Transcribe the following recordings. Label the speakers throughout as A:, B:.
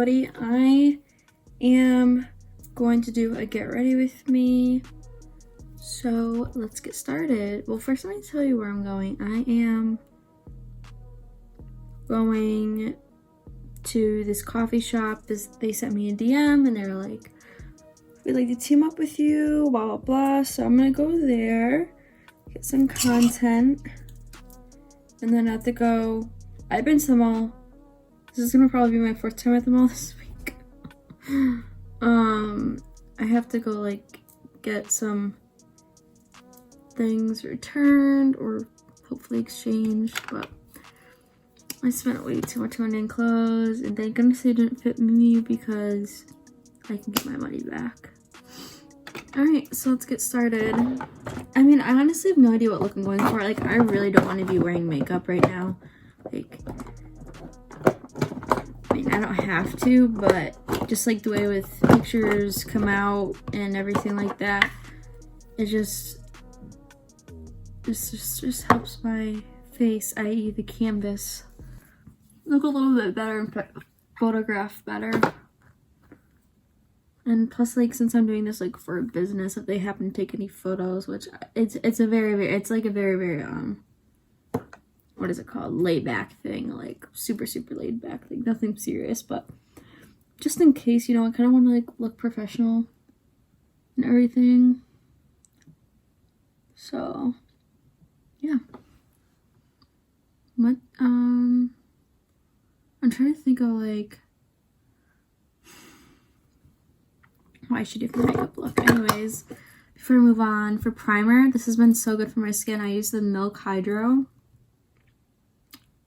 A: everybody. I am going to do a get ready with me. So let's get started. Well, first let me tell you where I'm going. I am going to this coffee shop. They sent me a DM and they're like, we'd like to team up with you, blah, blah, blah. So I'm gonna go there, get some content, and then I have to go. I've been to the mall. This is gonna probably be my fourth time at the mall this week. I have to go like get some things returned or hopefully exchanged, but I spent way too much money on clothes, and thank goodness they didn't fit me because I can get my money back. Alright, so let's get started. I mean, I honestly have no idea what look I'm going for. Like, I really don't want to be wearing makeup right now. Like, I mean, I don't have to, but just like the way with pictures come out and everything like that, it just helps my face, i.e. the canvas, look a little bit better and photograph better. And plus, like, since I'm doing this like for a business, if they happen to take any photos, which it's a very what is it called, laid back thing, like super laid back thing, nothing serious, but just in case, you know, I kind of want to like look professional and everything. So yeah, what I'm trying to think of like what I should do for my makeup look. Anyways, before I move on, for primer, this has been so good for my skin. I use the Milk Hydro.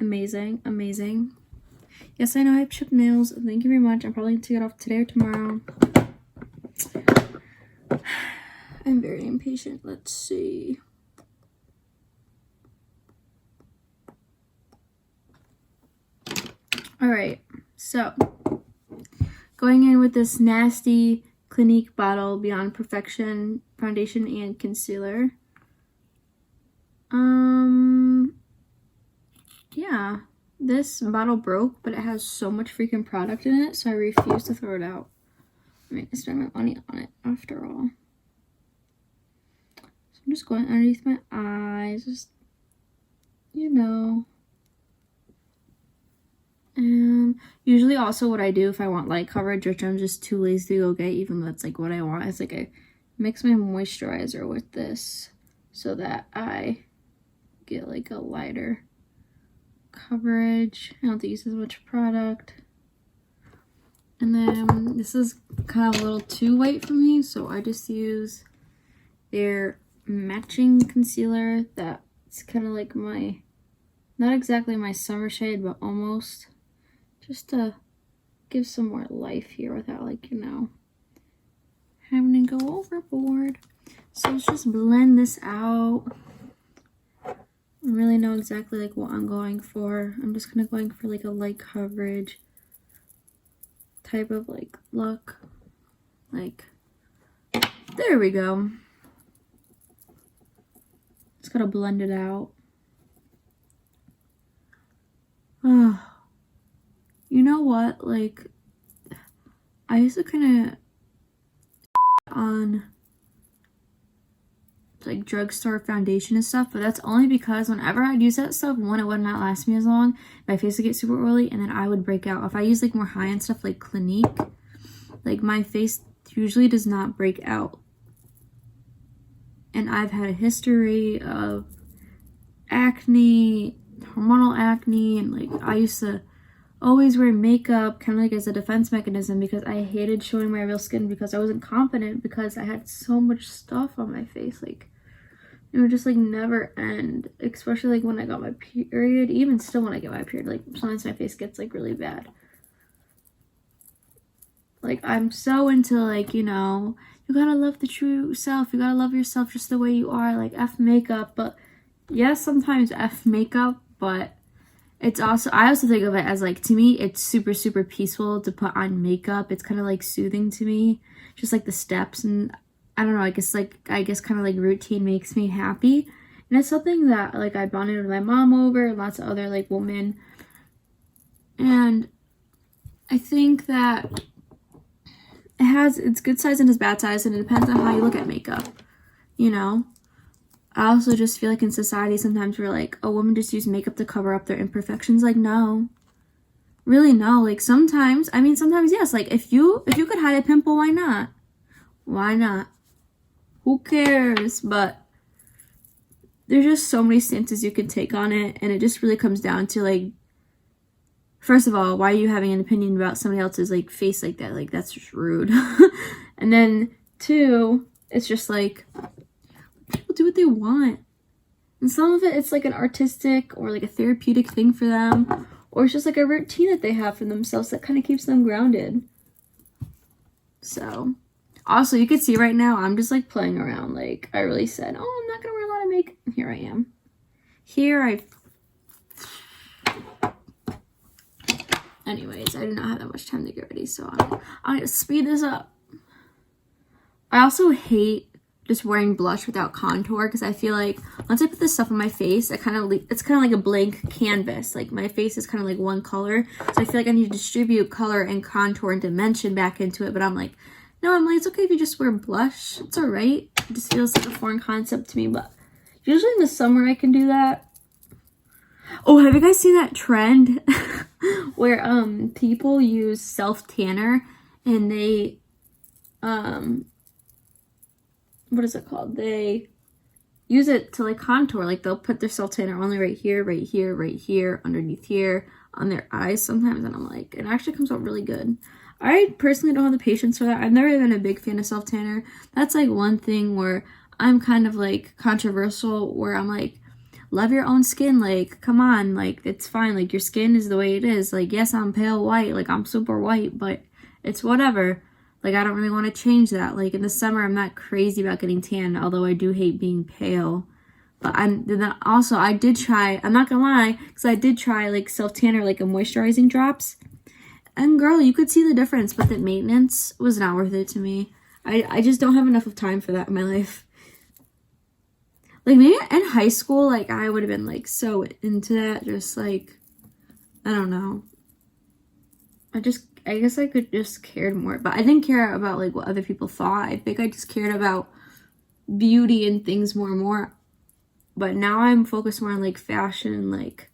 A: Amazing. Yes, I know I have chipped nails. Thank you very much. I'm probably going to take it off today or tomorrow. I'm very impatient. Let's see. Alright, so going in with this nasty Clinique Bottle Beyond Perfection foundation and concealer. Yeah, this bottle broke, but it has so much freaking product in it, so I refuse to throw it out. I mean, I spent my money on it after all. So I'm just going underneath my eyes, just, you know. And usually also what I do if I want light coverage, which I'm just too lazy to go get, even though that's like what I want, is like I mix my moisturizer with this so that I get like a lighter coverage. I don't have to use as much product. And then this is kind of a little too white for me, so I just use their matching concealer. That's kind of like my, not exactly my summer shade, but almost, just to give some more life here without, like, you know, having to go overboard. So let's just blend this out. I really know exactly like what I'm going for. I'm just kind of going for like a light coverage type of like look. Like, there we go. Just gotta blend it out. Oh, you know what? Like, I used to kind of on like drugstore foundation and stuff, but that's only because whenever I'd use that stuff, one, it would not last me as long, my face would get super oily, and then I would break out. If I use like more high-end stuff like Clinique, like my face usually does not break out. And I've had a history of acne, hormonal acne, and like I used to always wear makeup kind of like as a defense mechanism because I hated showing my real skin because I wasn't confident because I had so much stuff on my face. Like, it would just like never end, especially like when I got my period. Even still when I get my period, like sometimes my face gets like really bad. Like, I'm so into like, you know, you gotta love the true self, you gotta love yourself just the way you are, like F makeup. But yes, sometimes F makeup, but it's also, I also think of it as like, to me it's super peaceful to put on makeup. It's kind of like soothing to me, just like the steps, and I don't know, I guess kind of like routine makes me happy. And it's something that like I bonded with my mom over and lots of other like women. And I think that it has its good sides and its bad sides, and it depends on how you look at makeup, you know? I also just feel like in society sometimes we're like, oh, women just use makeup to cover up their imperfections. Like, no. Really, no. Like, sometimes, I mean, sometimes, yes. Like, if you could hide a pimple, why not? Why not? Who cares? But there's just so many stances you could take on it, and it just really comes down to, like, first of all, why are you having an opinion about somebody else's, like, face like that? Like, that's just rude. And then, two, it's just, like, people do what they want. And some of it, it's, like, an artistic or, like, a therapeutic thing for them. Or it's just, like, a routine that they have for themselves that kind of keeps them grounded. So, also, you can see right now, I'm just, like, playing around. Like, I really said, oh, I'm not going to wear a lot of makeup. Here I am. Anyways, I did not have that much time to get ready, so I'm going to speed this up. I also hate just wearing blush without contour, because I feel like once I put this stuff on my face, it's kind of like a blank canvas. Like, my face is kind of like one color, so I feel like I need to distribute color and contour and dimension back into it. But I'm like, no, I'm like, it's okay if you just wear blush. It's all right. It just feels like a foreign concept to me, but usually in the summer I can do that. Oh, have you guys seen that trend where people use self tanner and they what is it called? They use it to, like, contour. Like, they'll put their self tanner only right here, right here, right here, underneath here, on their eyes sometimes, and I'm like, it actually comes out really good. I personally don't have the patience for that. I've never been a big fan of self tanner. That's, like, one thing where I'm kind of, like, controversial, where I'm like, love your own skin. Like, come on, like, it's fine. Like, your skin is the way it is. Like, yes, I'm pale white. Like, I'm super white, but it's whatever. Like, I don't really want to change that. Like, in the summer, I'm not crazy about getting tan, although I do hate being pale. But I did try, I'm not gonna lie, because I did try, like, self-tanner, like, a moisturizing drops. And, girl, you could see the difference, but the maintenance was not worth it to me. I just don't have enough of time for that in my life. Like, maybe in high school, like, I would have been, like, so into that, just, like, I don't know. I guess I could just cared more, but I didn't care about, like, what other people thought. I think I just cared about beauty and things more and more. But now I'm focused more on, like, fashion and, like,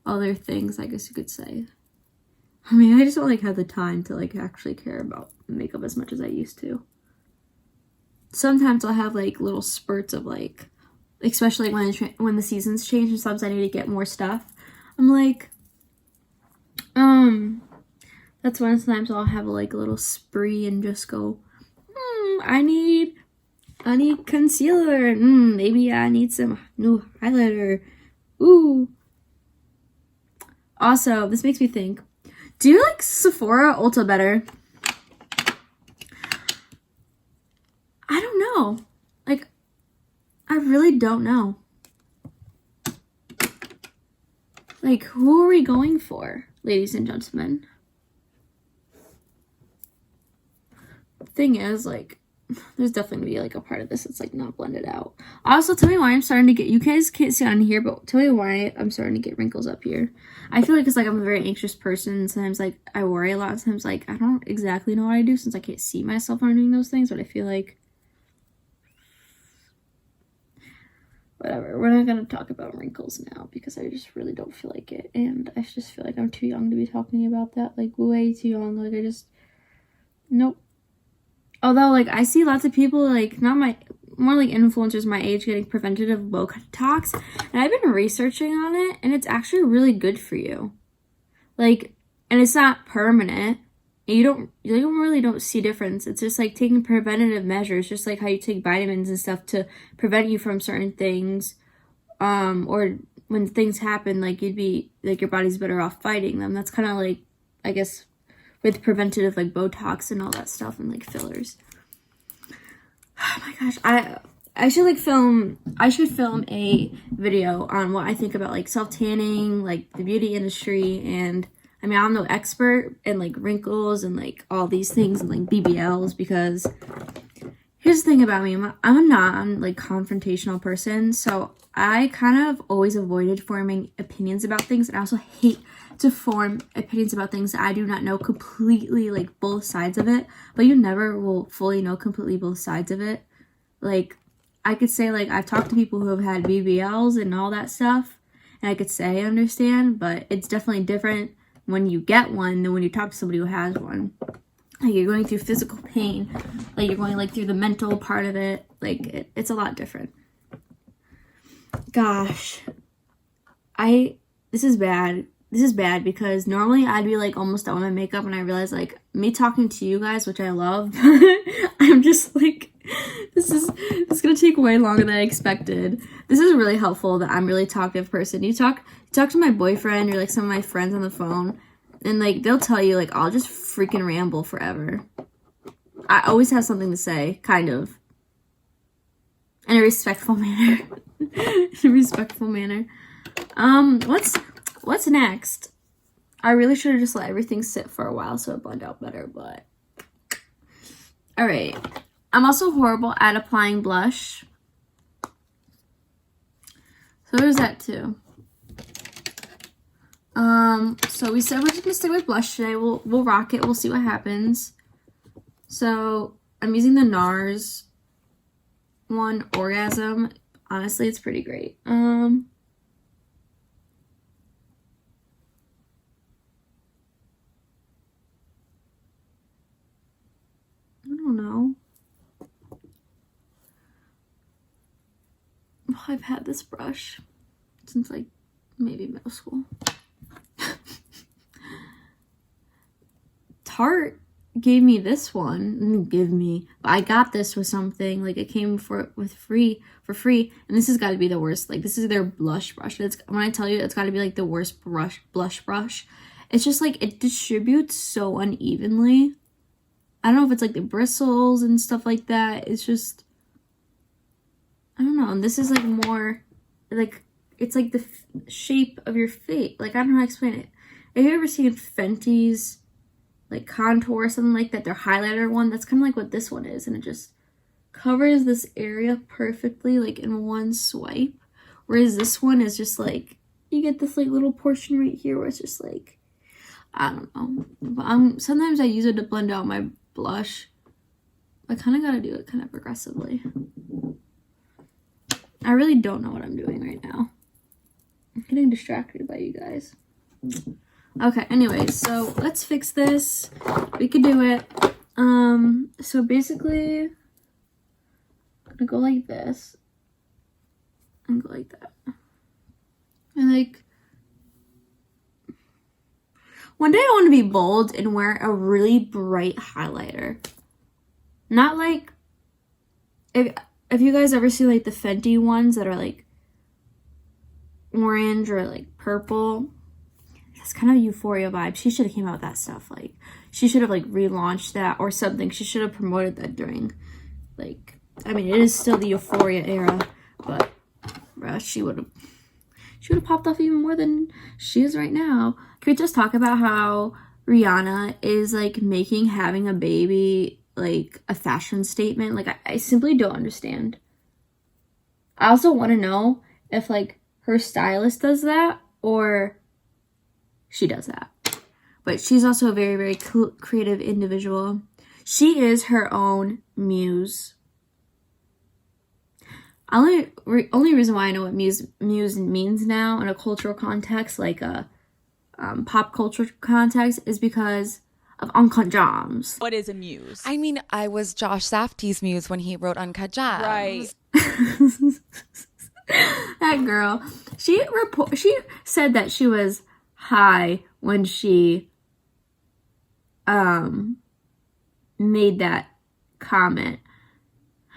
A: other things, I guess you could say. I mean, I just don't, like, have the time to, like, actually care about makeup as much as I used to. Sometimes I'll have, like, little spurts of, like, especially when the seasons change and sometimes I need to get more stuff. I'm like, that's when sometimes I'll have, like, a little spree and just go, I need concealer. Maybe I need some new highlighter. Ooh. Also, this makes me think, do you like Sephora Ulta better? I don't know. Like, I really don't know. Like, who are we going for, ladies and gentlemen? Thing is, like, there's definitely gonna be, like, a part of this that's, like, not blended out. Also, tell me why I'm starting to get, you guys can't see on here, but tell me why I'm starting to get wrinkles up here. I feel like it's, like, I'm a very anxious person. Sometimes, like, I worry a lot. Sometimes, like, I don't exactly know what I do since I can't see myself when I'm doing those things, but I feel like, whatever, we're not gonna talk about wrinkles now because I just really don't feel like it, and I just feel like I'm too young to be talking about that, like, way too young. Like, nope. Although, like, I see lots of people, like, more like influencers my age getting preventative Botox, and I've been researching on it, and it's actually really good for you. Like, and it's not permanent. You really don't see difference. It's just, like, taking preventative measures, just like how you take vitamins and stuff to prevent you from certain things, or when things happen, like, you'd be, like, your body's better off fighting them. That's kind of like, I guess, with preventative, like, Botox and all that stuff and, like, fillers. Oh my gosh, I should film a video on what I think about, like, self-tanning, like, the beauty industry, and I mean, I'm no expert in, like, wrinkles and, like, all these things and, like, BBLs, because Here's the thing about me. I'm a non, confrontational person, so I kind of always avoided forming opinions about things, and I also hate to form opinions about things that I do not know completely, both sides of it, but you never will fully know completely both sides of it. I could say, I've talked to people who have had BBLs and all that stuff, and I could say I understand, but it's definitely different when you get one than when you talk to somebody who has one. You're going through physical pain, you're going through the mental part of it, it's a lot different. Gosh, this is bad because normally I'd be almost done with my makeup, and I realize me talking to you guys, which I love, I'm just this is gonna take way longer than I expected. This is really helpful that I'm a really talkative person. You talk to my boyfriend or some of my friends on the phone, and they'll tell you I'll just freaking ramble forever. I always have something to say, kind of, in a respectful manner. What's next? I really should have just let everything sit for a while so it blended out better, but all right. I'm also horrible at applying blush, so there's that too. So we said we're just gonna stick with blush today. We'll rock it. We'll see what happens. So I'm using the NARS one, Orgasm. Honestly, it's pretty great. I don't know. I've had this brush since maybe middle school. Tarte gave me this one. I got this with something. It came for free, and this has got to be the worst. This is their blush brush. When I tell you, it's got to be the worst blush brush. It's just it distributes so unevenly. I don't know if it's the bristles and stuff like that. It's just, I don't know. And this is more it's the shape of your face. I don't know how to explain it. Have you ever seen Fenty's contour or something like that, their highlighter one? That's kind of what this one is, and it just covers this area perfectly in one swipe, whereas this one is just you get this little portion right here where it's just I don't know, but sometimes I use it to blend out my blush. I kind of gotta do it kind of progressively. I really don't know what I'm doing right now. I'm getting distracted by you guys. Okay, anyways, so let's fix this. We could do it. So basically, I'm gonna go like this and go like that. And one day I want to be bold and wear a really bright highlighter. Not if you guys ever see the Fenty ones that are orange or purple. It's kind of Euphoria vibe. She should have came out with that stuff. She should have relaunched that or something. She should have promoted that during I mean, it is still the Euphoria era, but she would have popped off even more than she is right now. Can we just talk about how Rihanna is making having a baby a fashion statement? I simply don't understand. I also want to know if her stylist does that or she does that. But she's also a very, very creative individual. She is her own muse. Only reason why I know what muse means now in a cultural context, a pop culture context, is because of Uncut Gems.
B: What is a muse?
C: I mean, I was Josh Safdie's muse when he wrote Uncut Gems.
B: Right.
A: That girl. She said that she was high when she made that comment.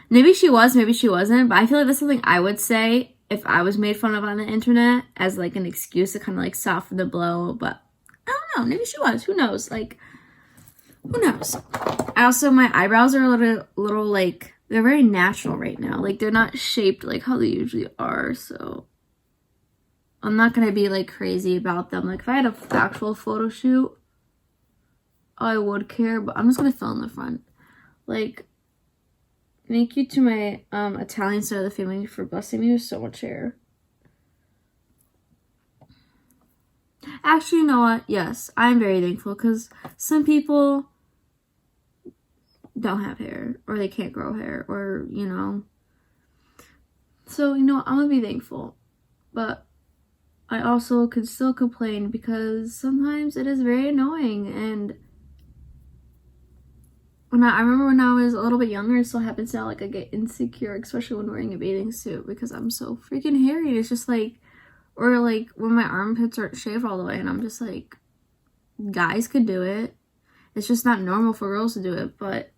A: Maybe she was, maybe she wasn't, but I feel that's something I would say if I was made fun of on the internet as an excuse to kind of soften the blow. But I don't know, maybe she was. Who knows? Who knows? My eyebrows are a little they're very natural right now. They're not shaped how they usually are, so I'm not gonna be crazy about them. If I had an actual photo shoot, I would care, but I'm just gonna fill in the front. Thank you to my Italian side of the family for blessing me with so much hair. Actually, you know what? Yes, I'm very thankful because some people don't have hair or they can't grow hair or, you know. So, you know, I'm going to be thankful. But I also could still complain because sometimes it is very annoying. And I remember when I was a little bit younger, it still happens now, like I get insecure, especially when wearing a bathing suit because I'm so freaking hairy. It's just like, or like when my armpits aren't shaved all the way and I'm just like, guys could do it. It's just not normal for girls to do it, but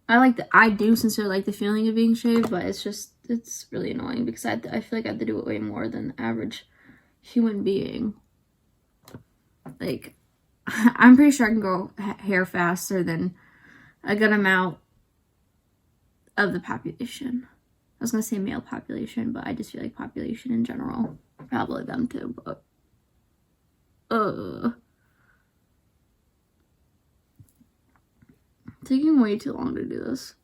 A: I do sincerely like the feeling of being shaved, but it's really annoying because I feel like I have to do it way more than the average human being. Like, I'm pretty sure I can grow hair faster than a good amount of the population. I was going to say male population, but I just feel like population in general. Probably them too, but... taking way too long to do this.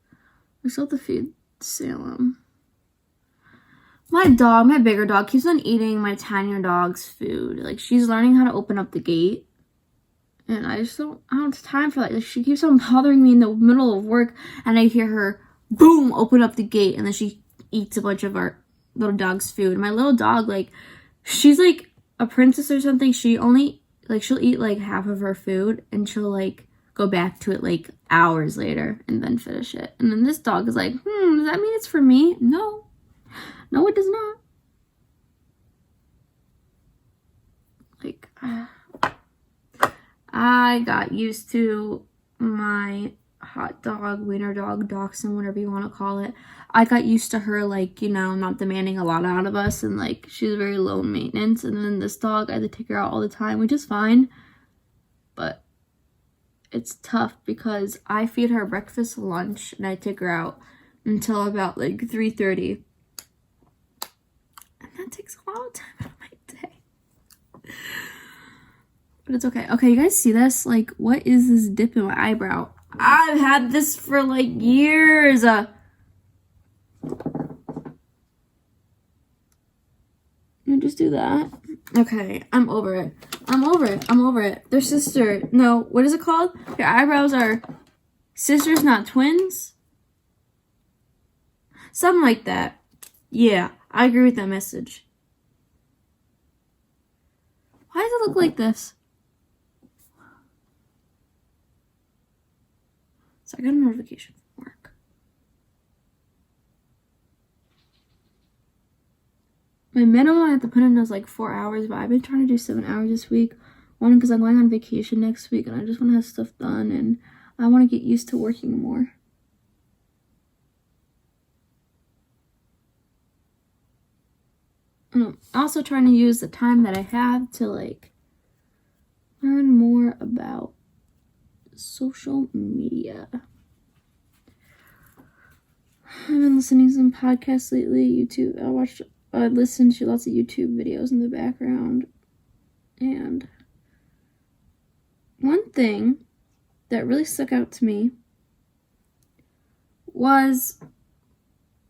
A: I still have to feed Salem. My bigger dog, keeps on eating my tinier dog's food. Like, she's learning how to open up the gate. And I don't have time for that. Like, she keeps on bothering me in the middle of work. And I hear her, boom, open up the gate. And then she eats a bunch of our little dog's food. And my little dog, like, she's like a princess or something. She'll eat like half of her food. And she'll like go back to it like hours later and then finish it. And then this dog is like, does that mean it's for me? No, it does not. Like, I got used to my hot dog, wiener dog, dachshund, whatever you want to call it. I got used to her, like, you know, not demanding a lot out of us, and like she's very low maintenance. And then this dog, I had to take her out all the time, which is fine, but it's tough because I feed her breakfast, lunch, and I take her out until about like 3:30. And that takes a lot of time out of my day. But it's okay. Okay, you guys see this? Like, what is this dip in my eyebrow? I've had this for like years. You just do that. Okay, I'm over it. I'm over it. They're sister. No, what is it called? Your eyebrows are sisters, not twins? Something like that. Yeah, I agree with that message. Why does it look like this? So I got a notification from work. My minimum I have to put in is like 4 hours, but I've been trying to do 7 hours this week. One, because I'm going on vacation next week and I just want to have stuff done and I want to get used to working more. And I'm also trying to use the time that I have to like learn more about social media. I've been listening to some podcasts lately, YouTube. I listened to lots of YouTube videos in the background. And one thing that really stuck out to me was,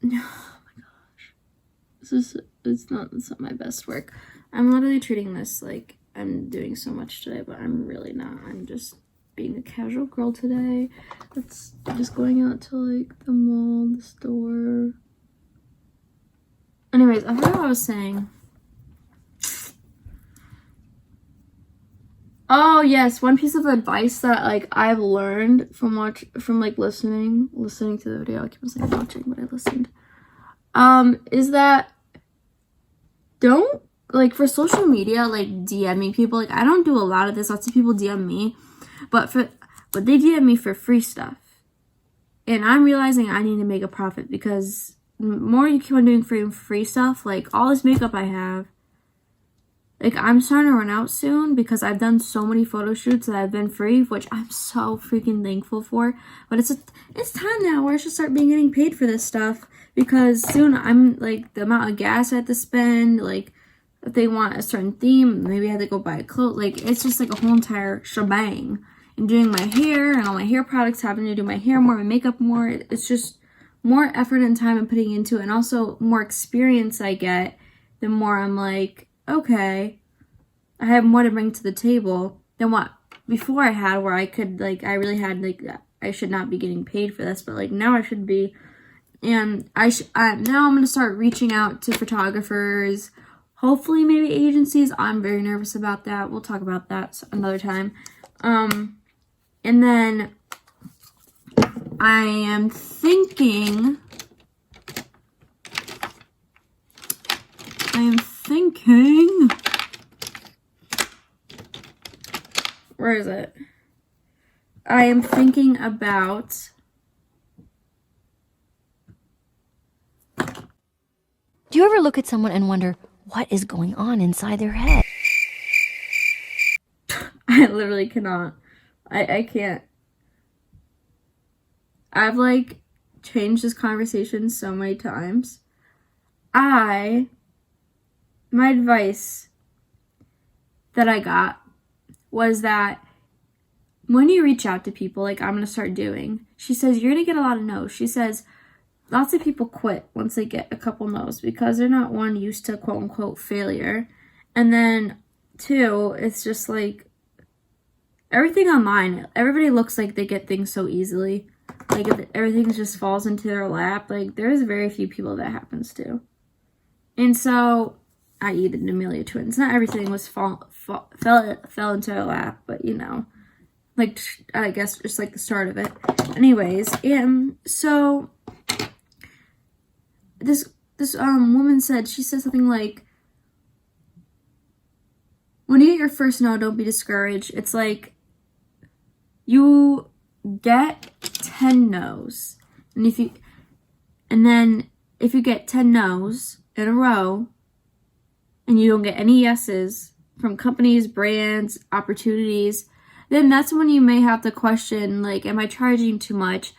A: oh my gosh, it's not my best work. I'm literally treating this like I'm doing so much today, but I'm really not. I'm just being a casual girl today. That's just going out to like the mall, the store. Anyways, I forgot what I was saying. Oh yes, one piece of advice that like I've learned from listening to the video. I keep on saying watching, but I listened. Is that don't like for social media, like DMing people. Like I don't do a lot of this. Lots of people DM me, but they DM me for free stuff, and I'm realizing I need to make a profit because the more you keep on doing free stuff, like all this makeup I have. Like, I'm starting to run out soon because I've done so many photo shoots that have been free, which I'm so freaking thankful for. But it's time now where I should start getting paid for this stuff because soon I'm, like, the amount of gas I have to spend, like, if they want a certain theme, maybe I have to go buy a clothes. Like, it's just, like, a whole entire shebang. and doing my hair and all my hair products, having to do my hair more, my makeup more. It's just more effort and time I'm putting into it, and also more experience I get, the more I'm like, okay, I have more to bring to the table than what before I had, where I could, like, I really had, like, I should not be getting paid for this, but, like, now I should be. And now I'm going to start reaching out to photographers, hopefully maybe agencies. I'm very nervous about that. We'll talk about that another time. And then I am thinking, where is it? I am thinking about,
B: Do you ever look at someone and wonder what is going on inside their head?
A: I literally cannot. I can't. I've, like, changed this conversation so many times. My advice that I got was that when you reach out to people, like I'm going to start doing, she says, you're going to get a lot of no's. She says, lots of people quit once they get a couple no's because they're not, one, used to quote unquote failure. And then two, it's just like everything online, everybody looks like they get things so easily. Like if everything just falls into their lap, like there's very few people that happens to. And so, i.e. the Amelia twins, not everything was fell into their lap, but you know, like I guess just like the start of it. Anyways, so this woman said, she said something like, when you get your first no, don't be discouraged. It's like you get 10 no's, and if you get 10 no's in a row and you don't get any yeses from companies, brands, opportunities, then that's when you may have to question, like, am I charging too much?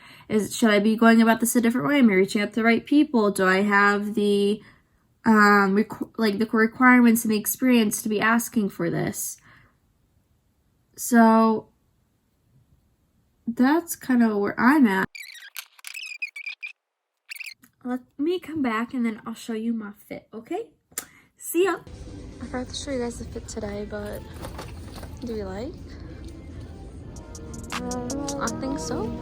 A: Should I be going about this a different way? Am I reaching out to the right people? Do I have the the requirements and the experience to be asking for this? So that's kind of where I'm at. Let me come back and then I'll show you my fit, okay? See ya. I forgot to show you guys the fit today, but do you like? I think so.